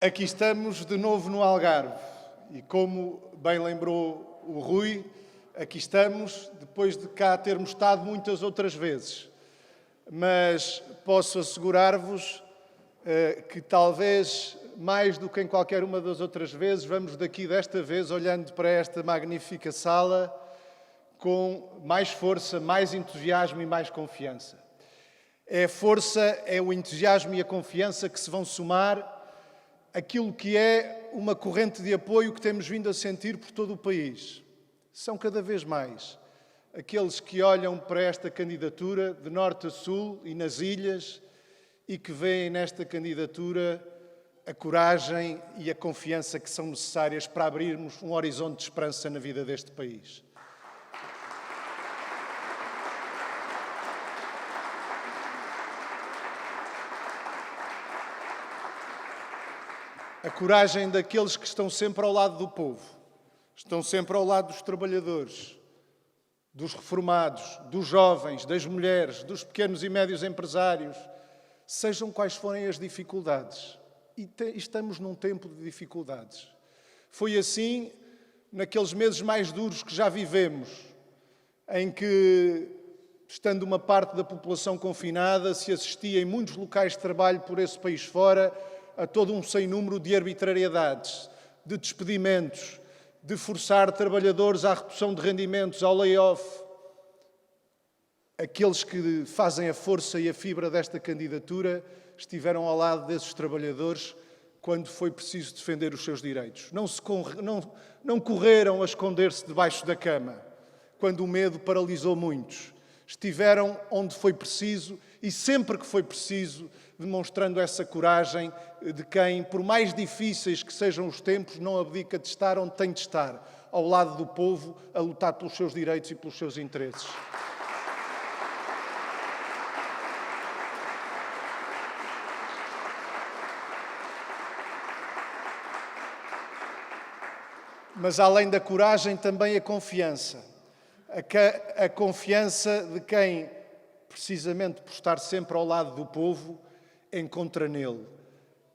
Aqui estamos de novo no Algarve e, como bem lembrou o Rui, aqui estamos depois de cá termos estado muitas outras vezes. Mas posso assegurar-vos que talvez mais do que em qualquer uma das outras vezes, vamos daqui desta vez olhando para esta magnífica sala com mais força, mais entusiasmo e mais confiança. É a força, é o entusiasmo e a confiança que se vão somar aquilo que é uma corrente de apoio que temos vindo a sentir por todo o país. São cada vez mais aqueles que olham para esta candidatura de norte a sul e nas ilhas e que veem nesta candidatura a coragem e a confiança que são necessárias para abrirmos um horizonte de esperança na vida deste país. A coragem daqueles que estão sempre ao lado do povo, estão sempre ao lado dos trabalhadores, dos reformados, dos jovens, das mulheres, dos pequenos e médios empresários, sejam quais forem as dificuldades. E estamos num tempo de dificuldades. Foi assim naqueles meses mais duros que já vivemos, em que, estando uma parte da população confinada, se assistia em muitos locais de trabalho por esse país fora a todo um sem número de arbitrariedades, de despedimentos, de forçar trabalhadores à redução de rendimentos, ao layoff. Aqueles que fazem a força e a fibra desta candidatura estiveram ao lado desses trabalhadores quando foi preciso defender os seus direitos. Não correram a esconder-se debaixo da cama, quando o medo paralisou muitos. Estiveram onde foi preciso e sempre que foi preciso, demonstrando essa coragem de quem, por mais difíceis que sejam os tempos, não abdica de estar onde tem de estar, ao lado do povo, a lutar pelos seus direitos e pelos seus interesses. Mas, além da coragem, também a confiança. A confiança de quem, precisamente por estar sempre ao lado do povo, encontra nele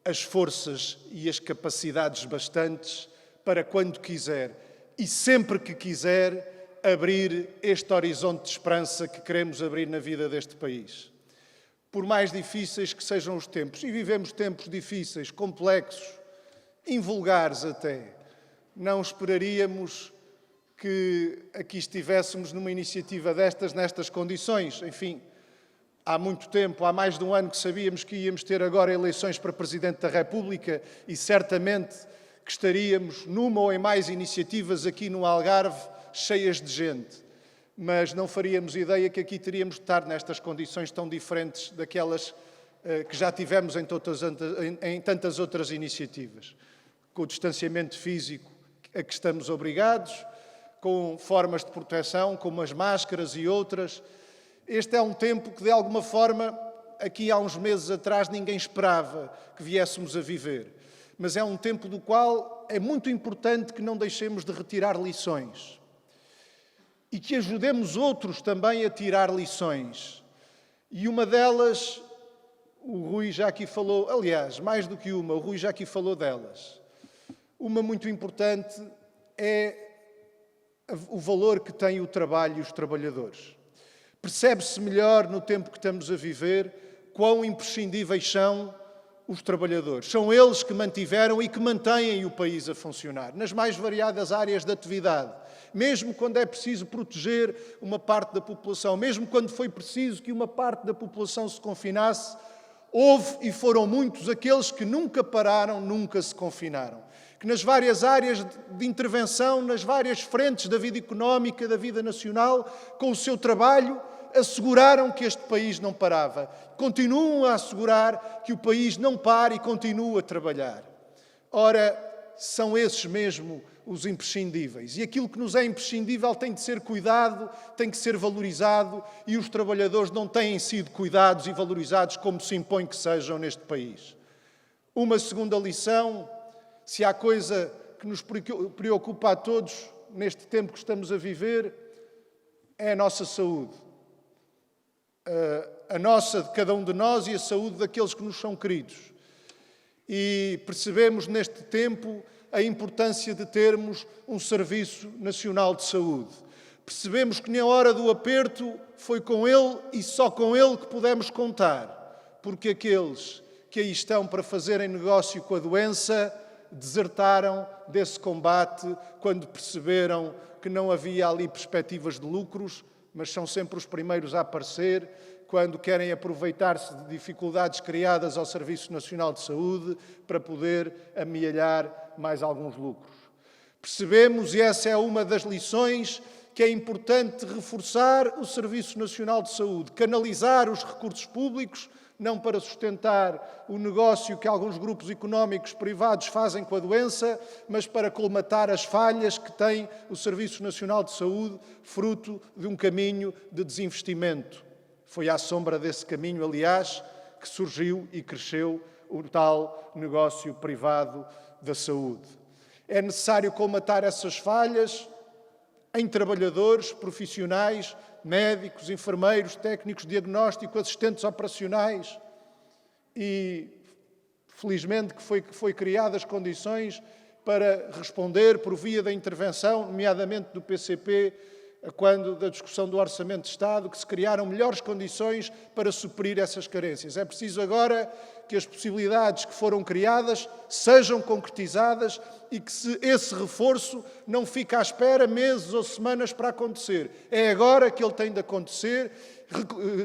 as forças e as capacidades bastantes para, quando quiser e sempre que quiser, abrir este horizonte de esperança que queremos abrir na vida deste país. Por mais difíceis que sejam os tempos, e vivemos tempos difíceis, complexos, invulgares até, não esperaríamos que aqui estivéssemos numa iniciativa nestas condições. Enfim, há muito tempo, há mais de um ano que sabíamos que íamos ter agora eleições para Presidente da República e certamente que estaríamos numa ou em mais iniciativas aqui no Algarve cheias de gente. Mas não faríamos ideia que aqui teríamos de estar nestas condições tão diferentes daquelas que já tivemos em tantas outras iniciativas. Com o distanciamento físico a que estamos obrigados, com formas de proteção, como as máscaras e outras. Este é um tempo que, de alguma forma, aqui há uns meses atrás, ninguém esperava que viéssemos a viver. Mas é um tempo do qual é muito importante que não deixemos de retirar lições. E que ajudemos outros também a tirar lições. E uma delas, o Rui já aqui falou, aliás, mais do que uma, o Rui já aqui falou delas. Uma muito importante é o valor que tem o trabalho e os trabalhadores. Percebe-se melhor no tempo que estamos a viver quão imprescindíveis são os trabalhadores. São eles que mantiveram e que mantêm o país a funcionar, nas mais variadas áreas de atividade. Mesmo quando é preciso proteger uma parte da população, mesmo quando foi preciso que uma parte da população se confinasse, houve e foram muitos aqueles que nunca pararam, nunca se confinaram. Que nas várias áreas de intervenção, nas várias frentes da vida económica, da vida nacional, com o seu trabalho, asseguraram que este país não parava. Continuam a assegurar que o país não para e continua a trabalhar. Ora, são esses mesmo os imprescindíveis. E aquilo que nos é imprescindível tem de ser cuidado, tem que ser valorizado, e os trabalhadores não têm sido cuidados e valorizados como se impõe que sejam neste país. Uma segunda lição: se há coisa que nos preocupa a todos neste tempo que estamos a viver, é a nossa saúde. A nossa, de cada um de nós, e a saúde daqueles que nos são queridos. E percebemos neste tempo a importância de termos um Serviço Nacional de Saúde. Percebemos que na hora do aperto foi com ele e só com ele que pudemos contar, porque aqueles que aí estão para fazerem negócio com a doença desertaram desse combate quando perceberam que não havia ali perspectivas de lucros, mas são sempre os primeiros a aparecer quando querem aproveitar-se de dificuldades criadas ao Serviço Nacional de Saúde para poder amealhar mais alguns lucros. Percebemos, e essa é uma das lições, que é importante reforçar o Serviço Nacional de Saúde, canalizar os recursos públicos, não para sustentar o negócio que alguns grupos económicos privados fazem com a doença, mas para colmatar as falhas que tem o Serviço Nacional de Saúde, fruto de um caminho de desinvestimento. Foi à sombra desse caminho, aliás, que surgiu e cresceu o tal negócio privado da saúde. É necessário colmatar essas falhas em trabalhadores, profissionais, médicos, enfermeiros, técnicos de diagnóstico, assistentes operacionais e, felizmente, que foi criadas as condições para responder por via da intervenção, nomeadamente do PCP, quando da discussão do Orçamento de Estado, que se criaram melhores condições para suprir essas carências. É preciso agora que as possibilidades que foram criadas sejam concretizadas e que esse reforço não fique à espera meses ou semanas para acontecer. É agora que ele tem de acontecer,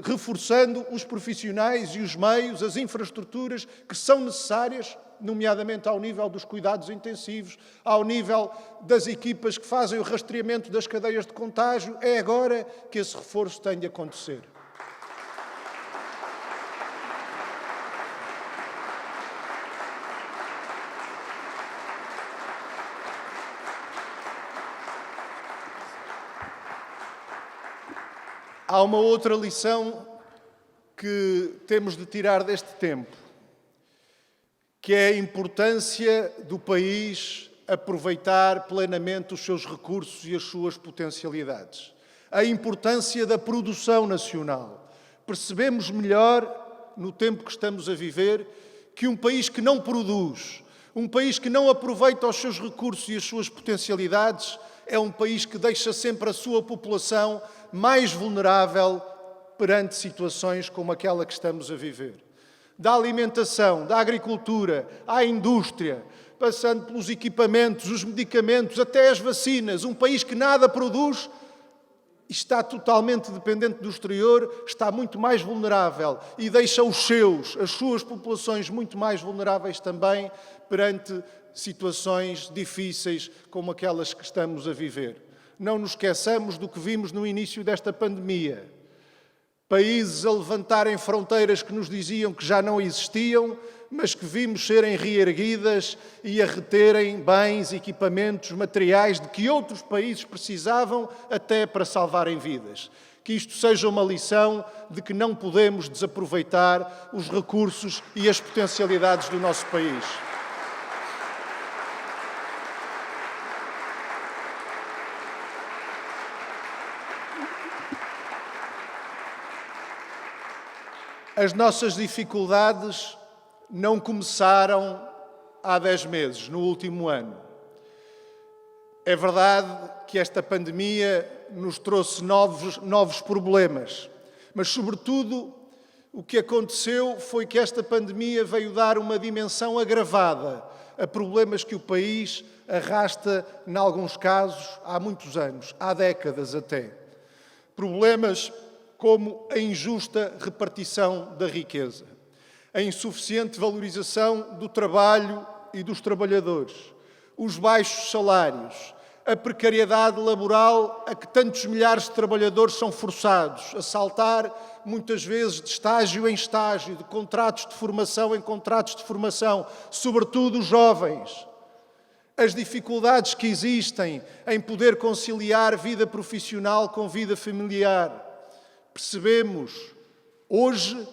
reforçando os profissionais e os meios, as infraestruturas que são necessárias, nomeadamente ao nível dos cuidados intensivos, ao nível das equipas que fazem o rastreamento das cadeias de contágio. É agora que esse reforço tem de acontecer. Há uma outra lição que temos de tirar deste tempo, que é a importância do país aproveitar plenamente os seus recursos e as suas potencialidades. A importância da produção nacional. Percebemos melhor, no tempo que estamos a viver, que um país que não produz, um país que não aproveita os seus recursos e as suas potencialidades, é um país que deixa sempre a sua população mais vulnerável perante situações como aquela que estamos a viver. Da alimentação, da agricultura, à indústria, passando pelos equipamentos, os medicamentos, até as vacinas. Um país que nada produz está totalmente dependente do exterior, está muito mais vulnerável e deixa as suas populações muito mais vulneráveis também perante situações difíceis como aquelas que estamos a viver. Não nos esqueçamos do que vimos no início desta pandemia. Países a levantarem fronteiras que nos diziam que já não existiam, mas que vimos serem reerguidas e a reterem bens, equipamentos, materiais de que outros países precisavam até para salvarem vidas. Que isto seja uma lição de que não podemos desaproveitar os recursos e as potencialidades do nosso país. As nossas dificuldades não começaram há 10 meses, no último ano. É verdade que esta pandemia nos trouxe novos problemas, mas, sobretudo, o que aconteceu foi que esta pandemia veio dar uma dimensão agravada a problemas que o país arrasta, em alguns casos, há muitos anos, há décadas até. Problemas como a injusta repartição da riqueza, a insuficiente valorização do trabalho e dos trabalhadores, os baixos salários, a precariedade laboral a que tantos milhares de trabalhadores são forçados a saltar, muitas vezes de estágio em estágio, de contratos de formação em contratos de formação, sobretudo os jovens. As dificuldades que existem em poder conciliar vida profissional com vida familiar. Percebemos hoje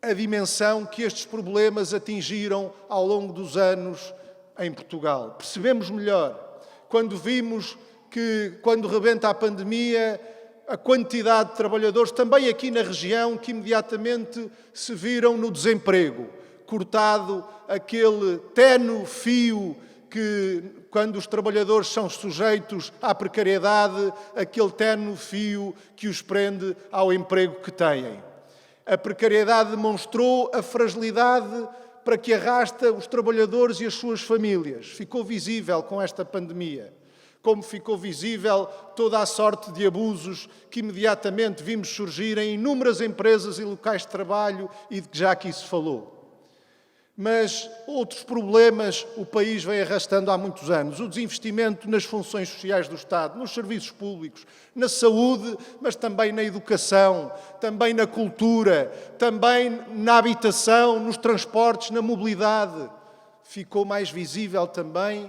a dimensão que estes problemas atingiram ao longo dos anos em Portugal. Percebemos melhor quando vimos que, quando rebenta a pandemia, a quantidade de trabalhadores, também aqui na região, que imediatamente se viram no desemprego, cortado aquele ténue fio que, quando os trabalhadores são sujeitos à precariedade, aquele ténue fio que os prende ao emprego que têm. A precariedade demonstrou a fragilidade para que arrasta os trabalhadores e as suas famílias. Ficou visível com esta pandemia. Como ficou visível toda a sorte de abusos que imediatamente vimos surgir em inúmeras empresas e locais de trabalho e de que já aqui se falou. Mas outros problemas o país vem arrastando há muitos anos. O desinvestimento nas funções sociais do Estado, nos serviços públicos, na saúde, mas também na educação, também na cultura, também na habitação, nos transportes, na mobilidade. Ficou mais visível também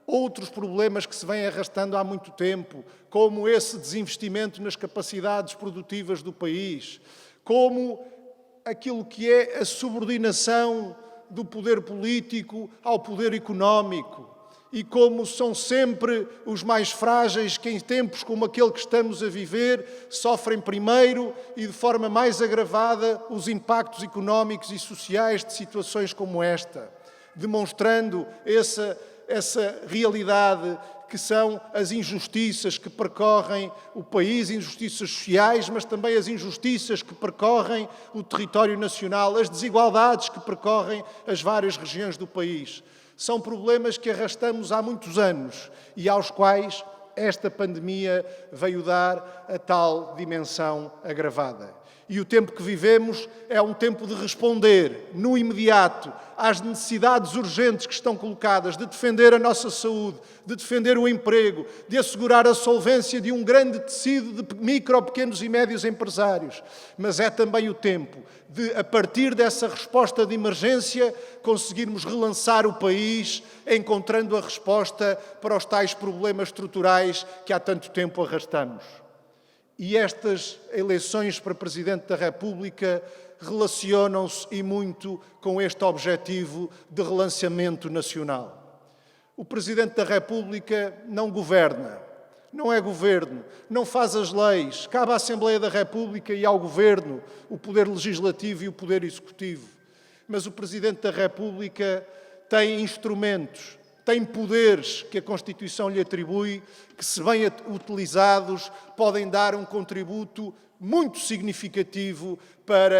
outros problemas que se vêm arrastando há muito tempo, como esse desinvestimento nas capacidades produtivas do país, como aquilo que é a subordinação do poder político ao poder económico e como são sempre os mais frágeis que em tempos como aquele que estamos a viver sofrem primeiro e de forma mais agravada os impactos económicos e sociais de situações como esta, demonstrando essa realidade que são as injustiças que percorrem o país, injustiças sociais, mas também as injustiças que percorrem o território nacional, as desigualdades que percorrem as várias regiões do país. São problemas que arrastamos há muitos anos e aos quais esta pandemia veio dar a tal dimensão agravada. E o tempo que vivemos é um tempo de responder, no imediato, às necessidades urgentes que estão colocadas, de defender a nossa saúde, de defender o emprego, de assegurar a solvência de um grande tecido de micro, pequenos e médios empresários. Mas é também o tempo de, a partir dessa resposta de emergência, conseguirmos relançar o país, encontrando a resposta para os tais problemas estruturais que há tanto tempo arrastamos. E estas eleições para Presidente da República relacionam-se e muito com este objetivo de relançamento nacional. O Presidente da República não governa, não é governo, não faz as leis, cabe à Assembleia da República e ao Governo o poder legislativo e o poder executivo. Mas o Presidente da República tem instrumentos, tem poderes que a Constituição lhe atribui, que, se bem utilizados, podem dar um contributo muito significativo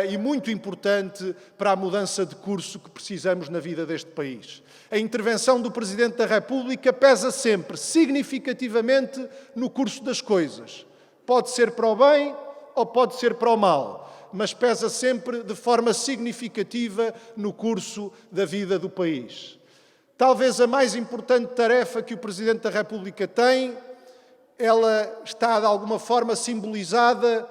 e muito importante para a mudança de curso que precisamos na vida deste país. A intervenção do Presidente da República pesa sempre, significativamente, no curso das coisas. Pode ser para o bem ou pode ser para o mal, mas pesa sempre de forma significativa no curso da vida do país. Talvez a mais importante tarefa que o Presidente da República tem, ela está de alguma forma simbolizada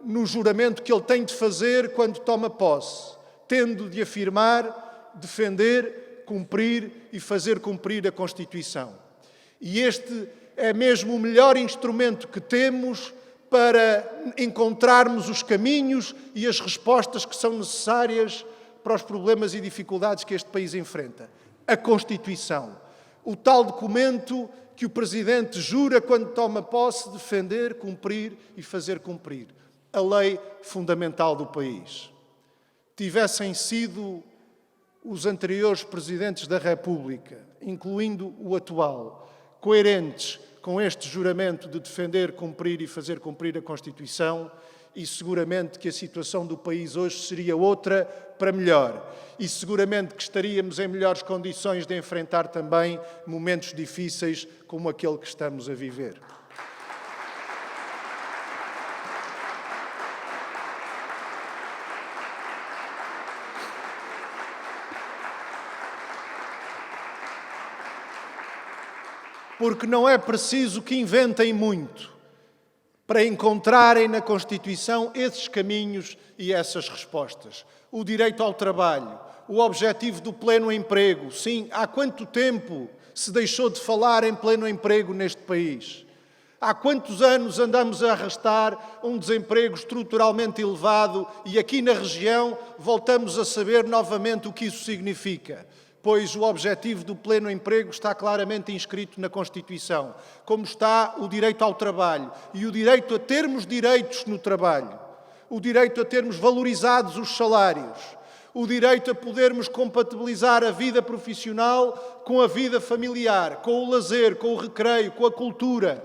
no juramento que ele tem de fazer quando toma posse, tendo de afirmar, defender, cumprir e fazer cumprir a Constituição. E este é mesmo o melhor instrumento que temos para encontrarmos os caminhos e as respostas que são necessárias para os problemas e dificuldades que este país enfrenta. A Constituição, o tal documento que o Presidente jura quando toma posse defender, cumprir e fazer cumprir. A lei fundamental do país. Tivessem sido os anteriores Presidentes da República, incluindo o atual, coerentes com este juramento de defender, cumprir e fazer cumprir a Constituição, e seguramente que a situação do país hoje seria outra para melhor. E seguramente que estaríamos em melhores condições de enfrentar também momentos difíceis como aquele que estamos a viver. Porque não é preciso que inventem muito para encontrarem na Constituição esses caminhos e essas respostas. O direito ao trabalho, o objetivo do pleno emprego. Sim, há quanto tempo se deixou de falar em pleno emprego neste país? Há quantos anos andamos a arrastar um desemprego estruturalmente elevado e aqui na região voltamos a saber novamente o que isso significa? Pois o objetivo do pleno emprego está claramente inscrito na Constituição, como está o direito ao trabalho e o direito a termos direitos no trabalho, o direito a termos valorizados os salários, o direito a podermos compatibilizar a vida profissional com a vida familiar, com o lazer, com o recreio, com a cultura.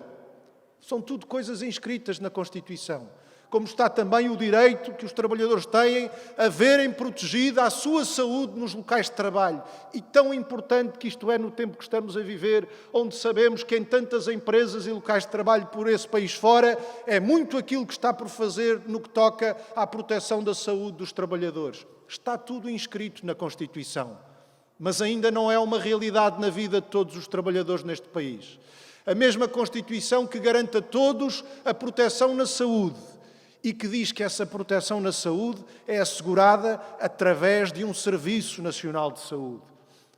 São tudo coisas inscritas na Constituição. Como está também o direito que os trabalhadores têm a verem protegida a sua saúde nos locais de trabalho. E tão importante que isto é no tempo que estamos a viver, onde sabemos que em tantas empresas e locais de trabalho por esse país fora, é muito aquilo que está por fazer no que toca à proteção da saúde dos trabalhadores. Está tudo inscrito na Constituição, mas ainda não é uma realidade na vida de todos os trabalhadores neste país. A mesma Constituição que garante a todos a proteção na saúde, e que diz que essa proteção na saúde é assegurada através de um Serviço Nacional de Saúde.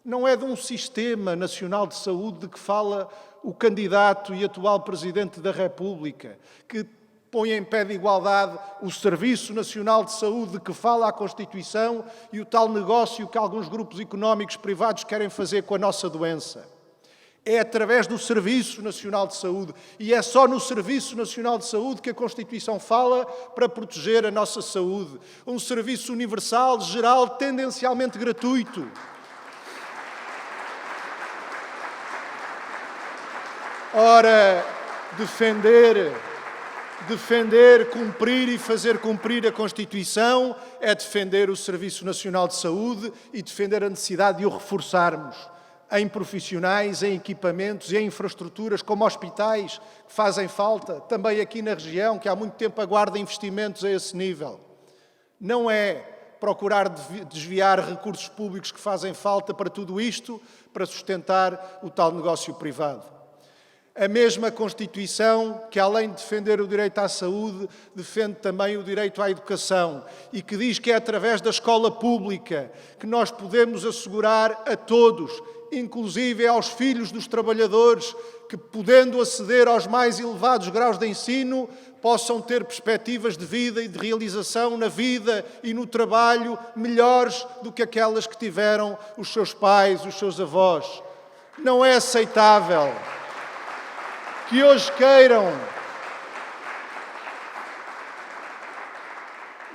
Não é de um Sistema Nacional de Saúde de que fala o candidato e atual Presidente da República, que põe em pé de igualdade o Serviço Nacional de Saúde de que fala a Constituição e o tal negócio que alguns grupos económicos privados querem fazer com a nossa doença. É através do Serviço Nacional de Saúde e é só no Serviço Nacional de Saúde que a Constituição fala para proteger a nossa saúde. Um serviço universal, geral, tendencialmente gratuito. Ora, defender, cumprir e fazer cumprir a Constituição é defender o Serviço Nacional de Saúde e defender a necessidade de o reforçarmos em profissionais, em equipamentos e em infraestruturas como hospitais que fazem falta, também aqui na região, que há muito tempo aguarda investimentos a esse nível. Não é procurar desviar recursos públicos que fazem falta para tudo isto, para sustentar o tal negócio privado. A mesma Constituição que, além de defender o direito à saúde, defende também o direito à educação e que diz que é através da escola pública que nós podemos assegurar a todos, inclusive aos filhos dos trabalhadores, que, podendo aceder aos mais elevados graus de ensino, possam ter perspectivas de vida e de realização na vida e no trabalho melhores do que aquelas que tiveram os seus pais, os seus avós. Não é aceitável que hoje queiram...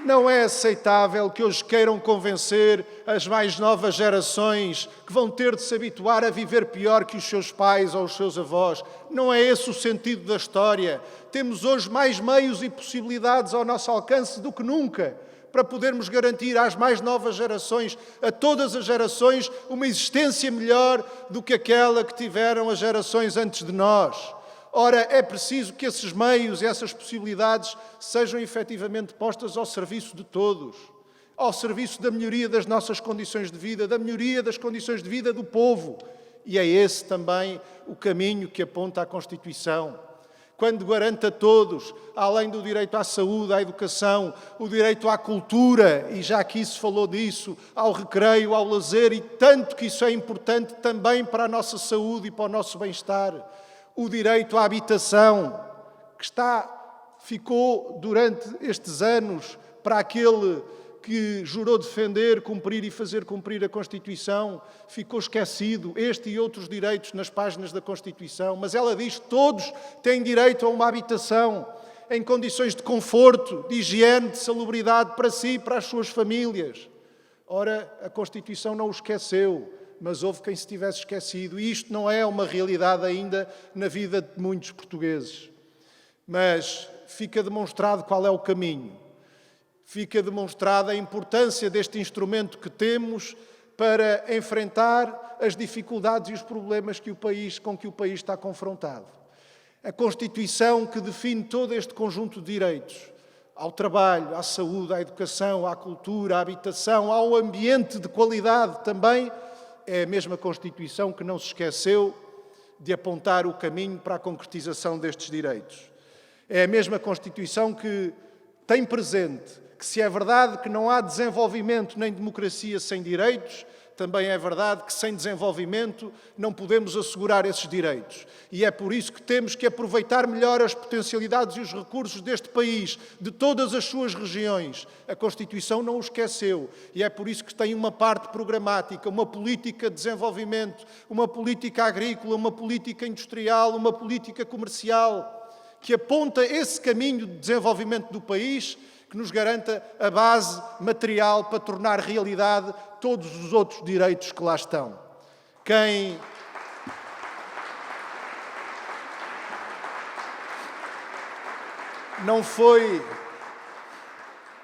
Não é aceitável que hoje queiram convencer as mais novas gerações que vão ter de se habituar a viver pior que os seus pais ou os seus avós. Não é esse o sentido da história. Temos hoje mais meios e possibilidades ao nosso alcance do que nunca para podermos garantir às mais novas gerações, a todas as gerações, uma existência melhor do que aquela que tiveram as gerações antes de nós. Ora, é preciso que esses meios e essas possibilidades sejam efetivamente postas ao serviço de todos, ao serviço da melhoria das nossas condições de vida, da melhoria das condições de vida do povo. E é esse também o caminho que aponta a Constituição. Quando garante a todos, além do direito à saúde, à educação, o direito à cultura, e já aqui se falou disso, ao recreio, ao lazer, e tanto que isso é importante também para a nossa saúde e para o nosso bem-estar. O direito à habitação, que ficou durante estes anos para aquele que jurou defender, cumprir e fazer cumprir a Constituição, ficou esquecido, este e outros direitos nas páginas da Constituição, mas ela diz que todos têm direito a uma habitação em condições de conforto, de higiene, de salubridade para si e para as suas famílias. Ora, a Constituição não o esqueceu, mas houve quem se tivesse esquecido. E isto não é uma realidade ainda na vida de muitos portugueses. Mas fica demonstrado qual é o caminho. Fica demonstrada a importância deste instrumento que temos para enfrentar as dificuldades e os problemas com que o país está confrontado. A Constituição que define todo este conjunto de direitos, ao trabalho, à saúde, à educação, à cultura, à habitação, ao ambiente de qualidade também, é a mesma Constituição que não se esqueceu de apontar o caminho para a concretização destes direitos. É a mesma Constituição que tem presente que, se é verdade que não há desenvolvimento nem democracia sem direitos, também é verdade que sem desenvolvimento não podemos assegurar esses direitos. E é por isso que temos que aproveitar melhor as potencialidades e os recursos deste país, de todas as suas regiões. A Constituição não o esqueceu. E é por isso que tem uma parte programática, uma política de desenvolvimento, uma política agrícola, uma política industrial, uma política comercial, que aponta esse caminho de desenvolvimento do país, que nos garanta a base material para tornar realidade todos os outros direitos que lá estão.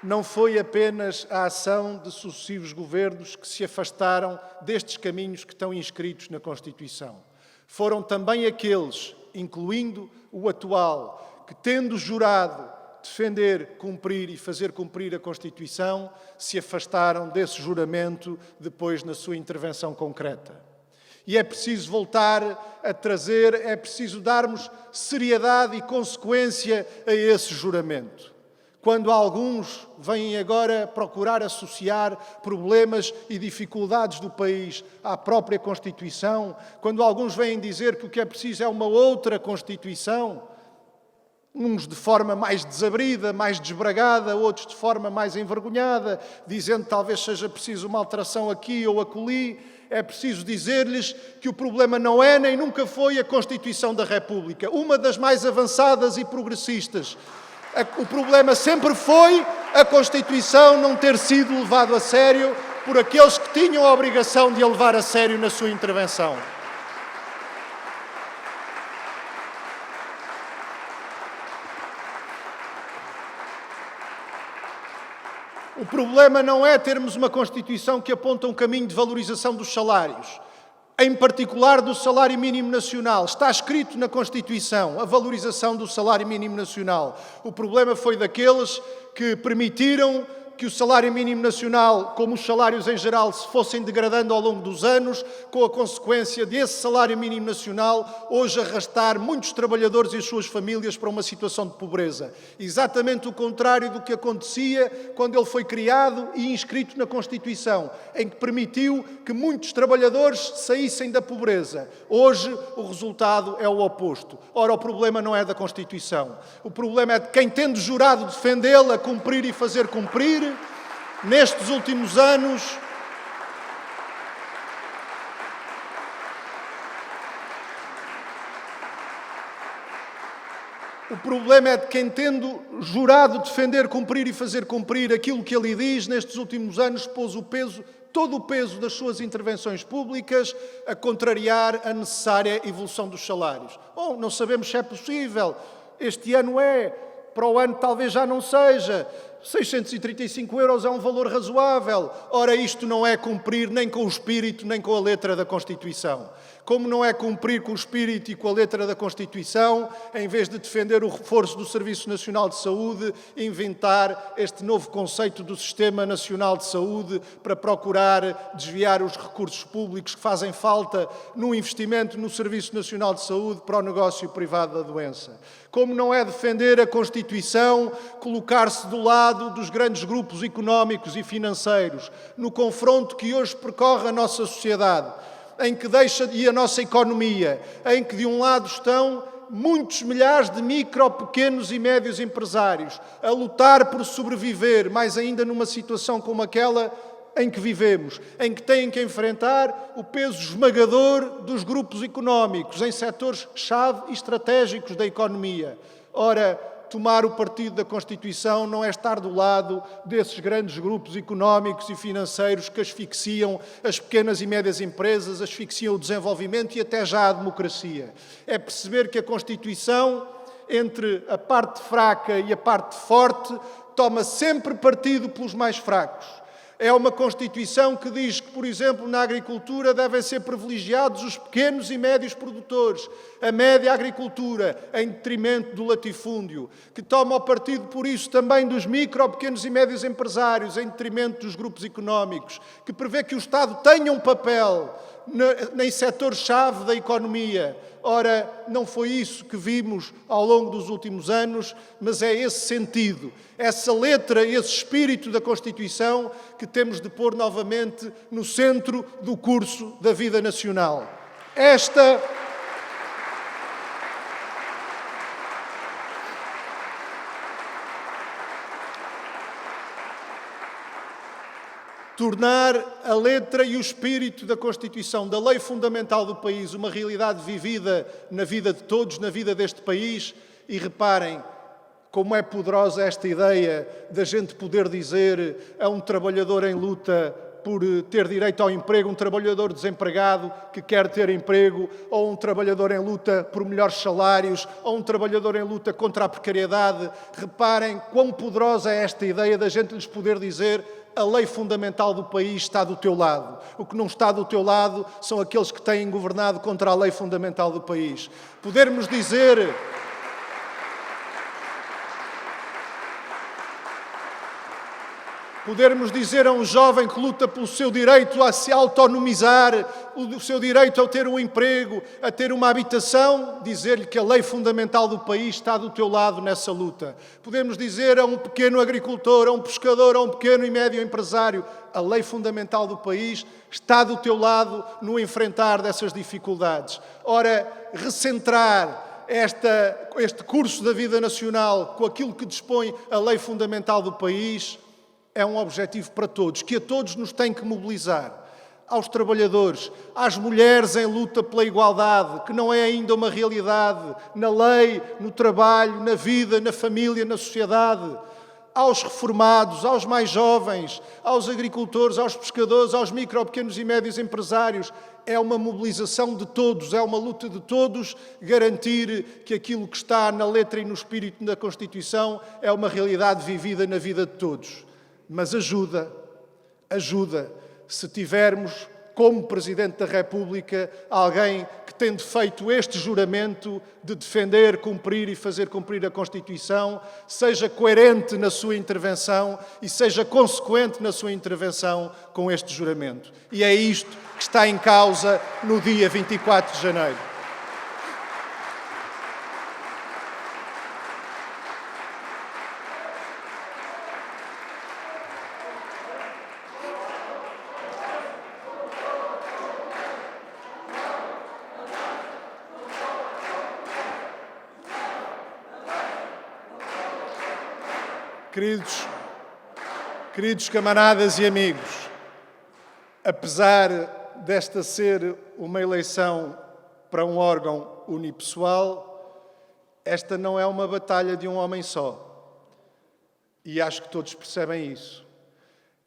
Não foi apenas a ação de sucessivos governos que se afastaram destes caminhos que estão inscritos na Constituição. Foram também aqueles, incluindo o atual, que, tendo jurado defender, cumprir e fazer cumprir a Constituição, se afastaram desse juramento depois na sua intervenção concreta. E é preciso voltar a trazer, é preciso darmos seriedade e consequência a esse juramento. Quando alguns vêm agora procurar associar problemas e dificuldades do país à própria Constituição, quando alguns vêm dizer que o que é preciso é uma outra Constituição, uns de forma mais desabrida, mais desbragada, outros de forma mais envergonhada, dizendo que talvez seja preciso uma alteração aqui ou acolhi, é preciso dizer-lhes que o problema não é nem nunca foi a Constituição da República, uma das mais avançadas e progressistas. O problema sempre foi a Constituição não ter sido levado a sério por aqueles que tinham a obrigação de a levar a sério na sua intervenção. O problema não é termos uma Constituição que aponta um caminho de valorização dos salários, em particular do salário mínimo nacional. Está escrito na Constituição a valorização do salário mínimo nacional. O problema foi daqueles que permitiram que o salário mínimo nacional, como os salários em geral, se fossem degradando ao longo dos anos, com a consequência desse salário mínimo nacional hoje arrastar muitos trabalhadores e as suas famílias para uma situação de pobreza. Exatamente o contrário do que acontecia quando ele foi criado e inscrito na Constituição, em que permitiu que muitos trabalhadores saíssem da pobreza. Hoje o resultado é o oposto. Ora, o problema não é da Constituição. O problema é de quem, tendo jurado defendê-la, cumprir e fazer cumprir, nestes últimos anos, o problema é de quem, tendo jurado defender, cumprir e fazer cumprir aquilo que ele diz, nestes últimos anos pôs todo o peso das suas intervenções públicas a contrariar a necessária evolução dos salários. Bom, não sabemos se é possível. Este ano é, para o ano talvez já não seja. 635 euros é um valor razoável. Ora, isto não é cumprir nem com o espírito, nem com a letra da Constituição. Como não é cumprir com o espírito e com a letra da Constituição, em vez de defender o reforço do Serviço Nacional de Saúde, inventar este novo conceito do Sistema Nacional de Saúde para procurar desviar os recursos públicos que fazem falta no investimento no Serviço Nacional de Saúde para o negócio privado da doença. Como não é defender a Constituição, colocar-se do lado dos grandes grupos económicos e financeiros, no confronto que hoje percorre a nossa sociedade, e a nossa economia, em que de um lado estão muitos milhares de micro, pequenos e médios empresários a lutar por sobreviver, mais ainda numa situação como aquela em que vivemos, em que têm que enfrentar o peso esmagador dos grupos económicos em setores-chave e estratégicos da economia. Ora, tomar o partido da Constituição não é estar do lado desses grandes grupos económicos e financeiros que asfixiam as pequenas e médias empresas, asfixiam o desenvolvimento e até já a democracia. É perceber que a Constituição, entre a parte fraca e a parte forte, toma sempre partido pelos mais fracos. É uma Constituição que diz que, por exemplo, na agricultura devem ser privilegiados os pequenos e médios produtores, a média agricultura, em detrimento do latifúndio, que toma o partido, por isso, também dos micro, pequenos e médios empresários, em detrimento dos grupos económicos, que prevê que o Estado tenha um papel em setores-chave da economia. Ora, não foi isso que vimos ao longo dos últimos anos, mas é esse sentido, essa letra, esse espírito da Constituição que temos de pôr novamente no centro do curso da vida nacional. Tornar a letra e o espírito da Constituição, da lei fundamental do país, uma realidade vivida na vida de todos, na vida deste país. E reparem, como é poderosa esta ideia da gente poder dizer a um trabalhador em luta por ter direito ao emprego, um trabalhador desempregado que quer ter emprego, ou um trabalhador em luta por melhores salários, ou um trabalhador em luta contra a precariedade. Reparem quão poderosa é esta ideia da gente lhes poder dizer: a lei fundamental do país está do teu lado. O que não está do teu lado são aqueles que têm governado contra a lei fundamental do país. Podermos dizer a um jovem que luta pelo seu direito a se autonomizar, o seu direito a ter um emprego, a ter uma habitação, dizer-lhe que a lei fundamental do país está do teu lado nessa luta. Podemos dizer a um pequeno agricultor, a um pescador, a um pequeno e médio empresário: a lei fundamental do país está do teu lado no enfrentar dessas dificuldades. Ora, recentrar este curso da vida nacional com aquilo que dispõe a lei fundamental do país é um objetivo para todos, que a todos nos tem que mobilizar. Aos trabalhadores, às mulheres em luta pela igualdade, que não é ainda uma realidade na lei, no trabalho, na vida, na família, na sociedade. Aos reformados, aos mais jovens, aos agricultores, aos pescadores, aos micro, pequenos e médios empresários. É uma mobilização de todos, é uma luta de todos, garantir que aquilo que está na letra e no espírito da Constituição é uma realidade vivida na vida de todos. Mas ajuda, se tivermos como Presidente da República alguém que, tendo feito este juramento de defender, cumprir e fazer cumprir a Constituição, seja coerente na sua intervenção e seja consequente na sua intervenção com este juramento. E é isto que está em causa no dia 24 de janeiro. Queridos camaradas e amigos, apesar desta ser uma eleição para um órgão unipessoal, esta não é uma batalha de um homem só. E acho que todos percebem isso.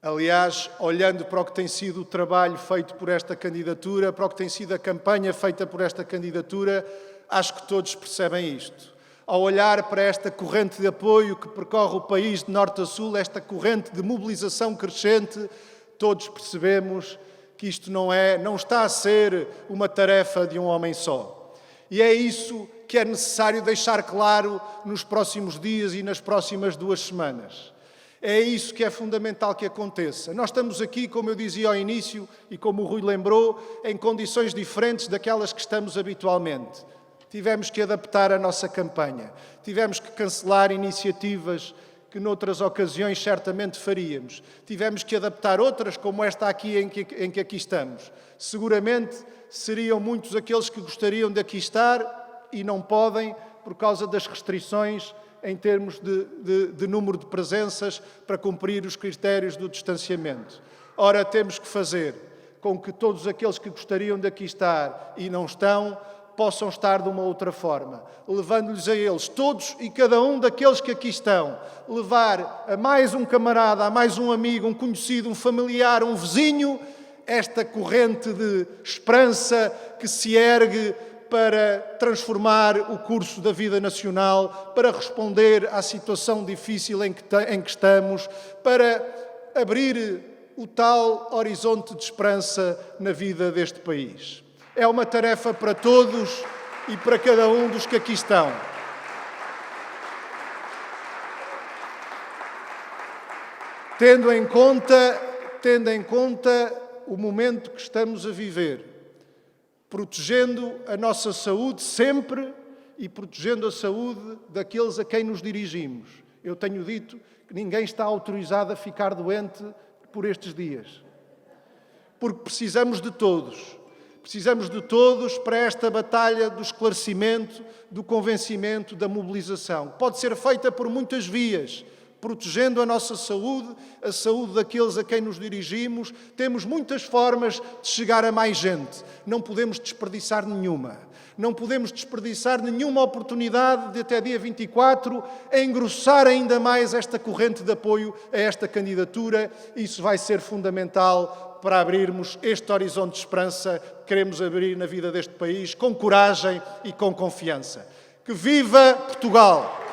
Aliás, olhando para o que tem sido o trabalho feito por esta candidatura, para o que tem sido a campanha feita por esta candidatura, acho que todos percebem isto. Ao olhar para esta corrente de apoio que percorre o país de norte a sul, esta corrente de mobilização crescente, todos percebemos que isto não está a ser uma tarefa de um homem só. E é isso que é necessário deixar claro nos próximos dias e nas próximas 2 semanas. É isso que é fundamental que aconteça. Nós estamos aqui, como eu dizia ao início e como o Rui lembrou, em condições diferentes daquelas que estamos habitualmente. Tivemos que adaptar a nossa campanha, tivemos que cancelar iniciativas que noutras ocasiões certamente faríamos, tivemos que adaptar outras como esta aqui em que aqui estamos. Seguramente seriam muitos aqueles que gostariam de aqui estar e não podem por causa das restrições em termos de número de presenças para cumprir os critérios do distanciamento. Ora, temos que fazer com que todos aqueles que gostariam de aqui estar e não estão possam estar de uma outra forma, levando-lhes a eles, todos e cada um daqueles que aqui estão, levar a mais um camarada, a mais um amigo, um conhecido, um familiar, um vizinho, esta corrente de esperança que se ergue para transformar o curso da vida nacional, para responder à situação difícil em que estamos, para abrir o tal horizonte de esperança na vida deste país. É uma tarefa para todos e para cada um dos que aqui estão. Tendo em conta o momento que estamos a viver, protegendo a nossa saúde sempre e protegendo a saúde daqueles a quem nos dirigimos. Eu tenho dito que ninguém está autorizado a ficar doente por estes dias, porque precisamos de todos. Precisamos de todos para esta batalha do esclarecimento, do convencimento, da mobilização. Pode ser feita por muitas vias. protegendo a nossa saúde, a saúde daqueles a quem nos dirigimos. Temos muitas formas de chegar a mais gente. Não podemos desperdiçar nenhuma. Não podemos desperdiçar nenhuma oportunidade de, até dia 24, engrossar ainda mais esta corrente de apoio a esta candidatura. Isso vai ser fundamental para abrirmos este horizonte de esperança que queremos abrir na vida deste país, com coragem e com confiança. Que viva Portugal!